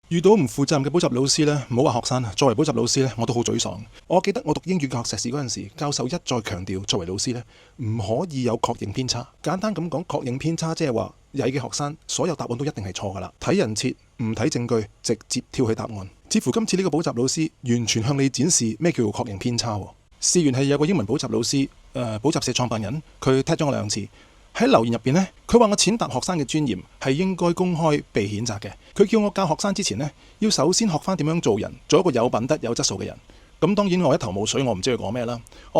遇到唔負責任嘅補習老師呢，唔好話學生啊，作為補習老師呢，我都好沮喪。我記得我讀英語教學碩士嗰陣時，教授一再強調，作為老師呢，唔可以有確認偏差。簡單咁講，確認偏差即係話曳嘅學生，所有答案都一定係錯噶啦。睇人設，唔睇證據，直接跳去答案。似乎今次呢個補習老師完全向你展示咩叫做確認偏差。事緣係有個英文補習老師，補習社創辦人，佢踢咗我2次。喺留言入邊呢，佢話我踐踏學生嘅尊嚴係應該公開被譴責嘅。佢叫我教學生之前呢，要首先學翻點樣做人，做一個有品德有質素嘅人。咁當然我一頭霧水，我唔知佢講咩啦。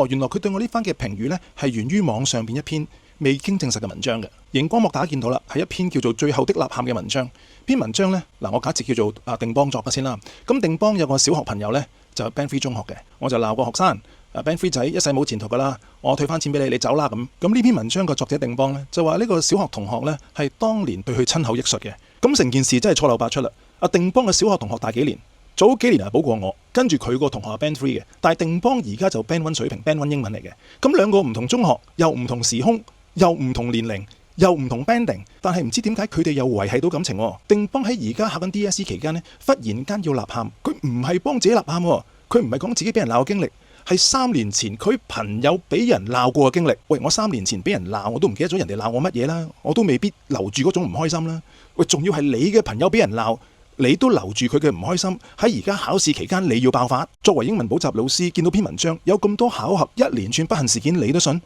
原來佢對我呢番嘅評語呢，係源於網上邊一篇未經證實嘅文章嘅。熒光幕大家見到啦，係一篇叫做《最後的吶喊》嘅文章。篇文章呢，我假設叫做定邦作嘅先啦。咁定邦有個小學朋友呢，就係 Band 3中學嘅，我就鬧個學生。Band 3仔一世冇前途噶啦，我退翻錢俾你，你走啦咁。咁呢篇文章個作者定邦呢，就話呢個小學同學呢，係當年對佢親口憶述嘅。咁成件事真係錯漏百出啦。定邦嘅小學同學大幾年，早幾年係補過我，跟住佢個同學係 Band 3嘅，但係定邦而家就 Band 1水平 Band 1英文嚟嘅。咁兩個唔同中學，又唔同時空，又唔同年齡，又唔同 banding， 但係唔知點解佢哋又維繫到感情。定邦喺而家考緊 DSE 期間呢，忽然間要吶喊，佢唔係幫自己吶喊，佢唔係講自己俾人鬧嘅經歷。係3年前佢朋友俾人鬧過嘅經歷。喂，我3年前俾人鬧，我都唔記得咗人哋鬧我乜嘢啦，我都未必留住嗰種唔開心啦。喂，仲要係你嘅朋友俾人鬧，你都留住佢嘅唔開心。喺而家考試期間你要爆發。作為英文補習老師，見到篇文章有咁多巧合，一連串不幸事件，你都信？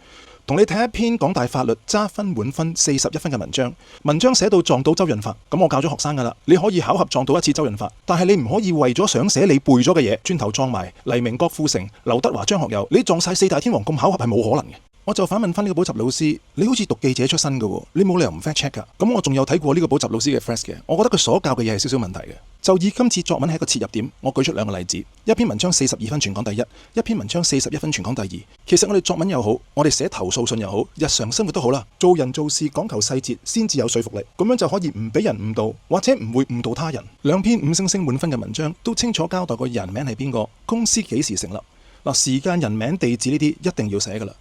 同你睇一篇港大法律揸分滿分41分嘅文章，文章寫到撞到周潤發，咁我教咗學生噶啦，你可以巧合撞到一次周潤發，但係你唔可以為咗想寫你背咗嘅嘢，轉頭撞埋黎明、郭富城、劉德華、張學友，你撞晒4大天王咁巧合係冇可能嘅。我就反問翻呢個補習老師，你好似讀記者出身嘅，你冇理由唔 fact check 噶。咁我仲有睇過呢個補習老師嘅 flash 嘅，我覺得佢所教嘅嘢係少少問題嘅。就以今次作文係一個切入點，我舉出2個例子，一篇文章42分全港第一，一篇文章41分全港第二。其實我哋作文又好，我哋寫投訴信又好，日常生活都好啦，做人做事講求細節先至有說服力，咁樣就可以唔俾人誤導，或者唔會誤導他人。2篇5星星滿分嘅文章都清楚交代個人名係邊個，公司幾時成立，時間、人名、地址呢啲一定要寫噶啦。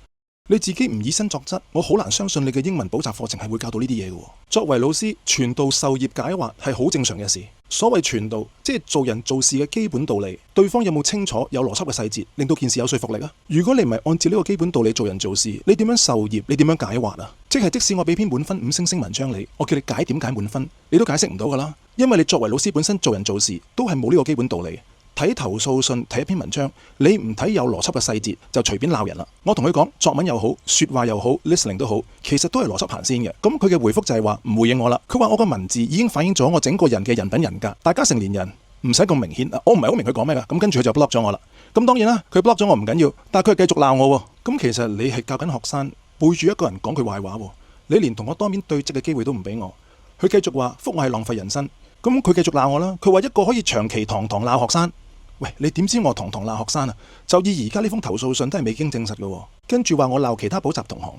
你自己唔以身作則，我好難相信你嘅英文補習課程係會教到呢啲嘢嘅。作為老師，傳道授業解惑係好正常嘅事。所謂傳道，即係做人做事嘅基本道理，對方有冇清楚有邏輯嘅細節，令到件事有說服力啊？如果你唔係按照呢個基本道理做人做事，你點樣授業？你點樣解惑啊？即使我俾篇滿分5星星文章你，我叫你解點解滿分，你都解釋唔到噶啦，因為你作為老師本身做人做事都係冇呢個基本道理。睇投訴信，睇一篇文章，你唔睇有邏輯嘅細節就隨便鬧人啦。我同佢講作文又好，說話又好 listening 都好，其實都係邏輯行先嘅。咁佢嘅回覆就係話唔回應我啦。佢話我個文字已經反映咗我整個人嘅人品人格，大家成年人唔使咁明顯。我唔係好明佢講咩噶。咁跟住佢就 block 咗我啦。咁當然啦，佢 block 咗我唔緊要，但係佢係繼續鬧我。咁其實你係教緊學生背住一個人講佢壞話，你連同我當面對質嘅機會都唔俾我。佢繼續話覆我係浪費人生。咁佢繼續鬧我啦。佢話一個可以長期堂堂鬧學生。喂，你點知我堂堂鬧學生啊？就以而家呢封投訴信都係未經證實嘅，跟住話我鬧其他補習同行。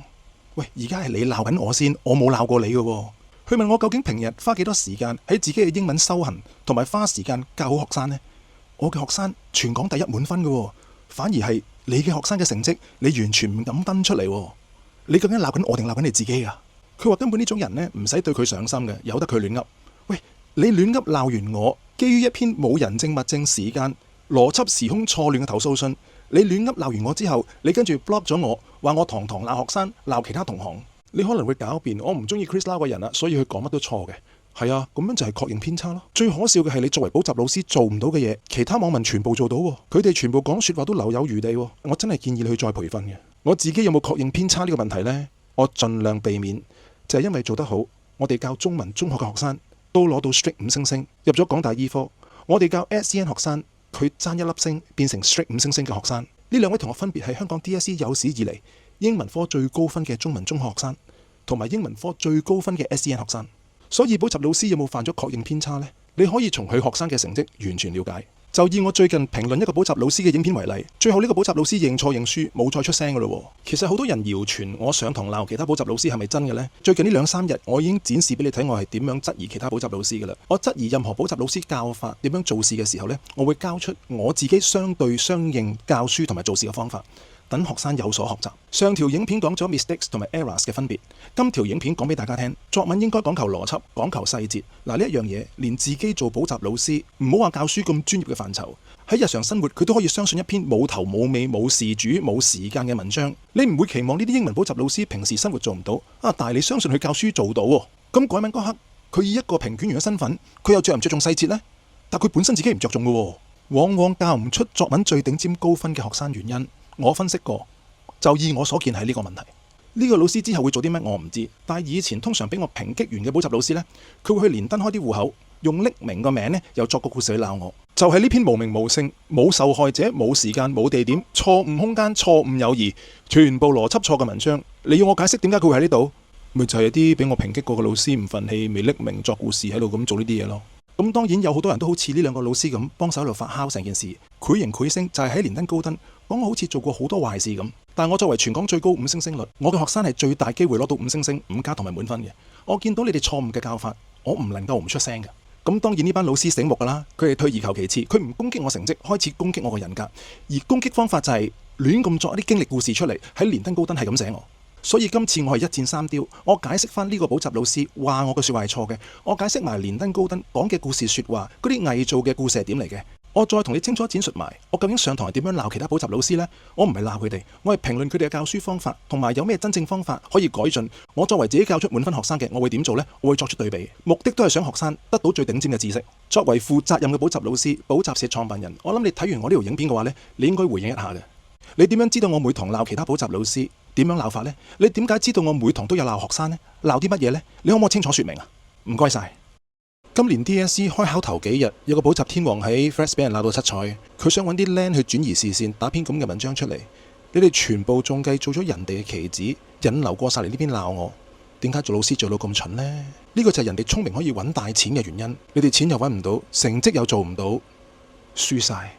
喂，而家係你鬧緊我先，我冇鬧過你嘅。佢問我究竟平日花幾多時間喺自己嘅英文修行，同埋花時間教好學生呢？我嘅學生全港第一滿分嘅，反而係你嘅學生嘅成績，你完全唔敢登出嚟。你究竟鬧緊我定鬧緊你自己啊？佢話根本呢種人呢，唔使對佢上心嘅，由得佢亂噏。喂，你亂噏鬧完我，基於一篇冇人證物證時間邏輯時空錯亂嘅投訴信，你亂噏鬧完我之後，你跟住 block 咗我，話我堂堂鬧學生，鬧其他同行，你可能會狡辯，我唔中意 Chris Lau 個人啦，所以佢講乜都錯嘅。係啊，咁樣就係確認偏差咯。最可笑嘅係你作為補習老師做唔到嘅嘢，其他網民全部做到，佢哋全部講說話都留有餘地。我真係建議你去再培訓嘅。我自己有冇確認偏差呢個問題呢？我盡量避免，就係因為做得好，我哋教中文中學嘅學生都攞到 strict 5星星，入咗港大醫科。我哋教 SEN 學生，佢爭1粒星變成 strict 5星星嘅學生。呢2位同學分別係香港 DSE 有史以嚟英文科最高分嘅中文中學學生，同埋英文科最高分嘅 SEN 學生。所以補習老師有冇犯咗確認偏差呢？你可以從佢學生嘅成績完全了解。就以我最近評論一個補習老師嘅影片為例，最後呢個補習老師認錯認輸，冇再出聲噶咯。其實好多人謠傳我上堂鬧其他補習老師係咪真嘅呢？最近呢2-3日，我已經展示俾你睇，我係點樣質疑其他補習老師噶啦。我質疑任何補習老師教法點樣做事嘅時候呢，我會交出我自己相對相應教書同埋做事嘅方法。等學生有所學習。上條影片講咗 mistakes 同埋 errors 嘅分別，今條影片講俾大家聽，作文應該講求邏輯，講求細節。嗱，呢一樣嘢，連自己做補習老師，唔好話教書咁專業嘅範疇，喺日常生活佢都可以相信一篇冇頭冇尾、冇事主、冇時間嘅文章。你唔會期望呢啲英文補習老師平時生活做唔到啊，但係你相信佢教書做到喎。咁改文嗰刻，佢以一個評卷員嘅身份，佢又着唔着重細節呢？但佢本身自己唔着重嘅喎，往往教唔出作文最頂尖高分嘅學生原因。我分析過，就以我所見係呢個問題。呢個老師之後會做啲咩我唔知，但係以前通常俾我抨擊完嘅補習老師呢，佢會去連登開啲戶口，用匿名個名呢，又作個故事去鬧我。就係呢篇無名無姓、冇受害者、冇時間、冇地點、錯誤空間、錯誤友誼、全部邏輯錯嘅文章，你要我解釋點解佢會喺呢度？咪就係啲俾我抨擊過嘅老師唔忿氣，未匿名作故事喺度咁做呢啲嘢咯。咁當然有好多人都好似呢兩個老師咁幫手喺度發酵成件事，繪形繪聲就係喺連登高登講我好似做過好多壞事咁。但係我作為全港最高5星星率，我嘅學生係最大機會攞到5星星、5+同埋滿分嘅。我見到你哋錯誤嘅教法，我唔能夠唔出聲嘅。咁當然呢班老師醒目㗎啦，佢哋退而求其次，佢唔攻擊我成績，開始攻擊我個人格，而攻擊方法就係亂咁作一啲經歷故事出嚟，喺連登高登係咁寫我。所以今次我係一箭三雕，我解釋翻呢個補習老師話我嘅説話係錯嘅，我解釋埋連登高登講嘅故事説話嗰啲偽造嘅故事係點嚟嘅，我再同你清楚展述埋我究竟上堂係點樣鬧其他補習老師呢？我唔係鬧佢哋，我係評論佢哋嘅教書方法，同埋有咩真正方法可以改進。我作為自己教出滿分學生嘅，我會點做呢？我會作出對比，目的都係想學生得到最頂尖嘅知識。作為負責任嘅補習老師、補習社創辦人，我諗你睇完我呢條影片嘅話呢，你應該回應一下嘅。你點樣知道我每堂鬧其他補習老師點樣鬧法呢？你點解知道我每堂都有鬧學生呢？鬧啲乜嘢呢？你可唔可以清楚說明啊？唔該晒。今年 DSE 開考頭幾日，有個補習天王喺 Threads 俾人鬧到七彩，佢想揾啲靚去轉移視線，打篇咁嘅文章出嚟。你哋全部中計做咗人哋嘅棋子，引流過晒嚟呢邊鬧我。點解做老師做到咁蠢呢？呢個就係人哋聰明可以揾大錢嘅原因。你哋錢又揾唔到，成績又做唔到，輸晒。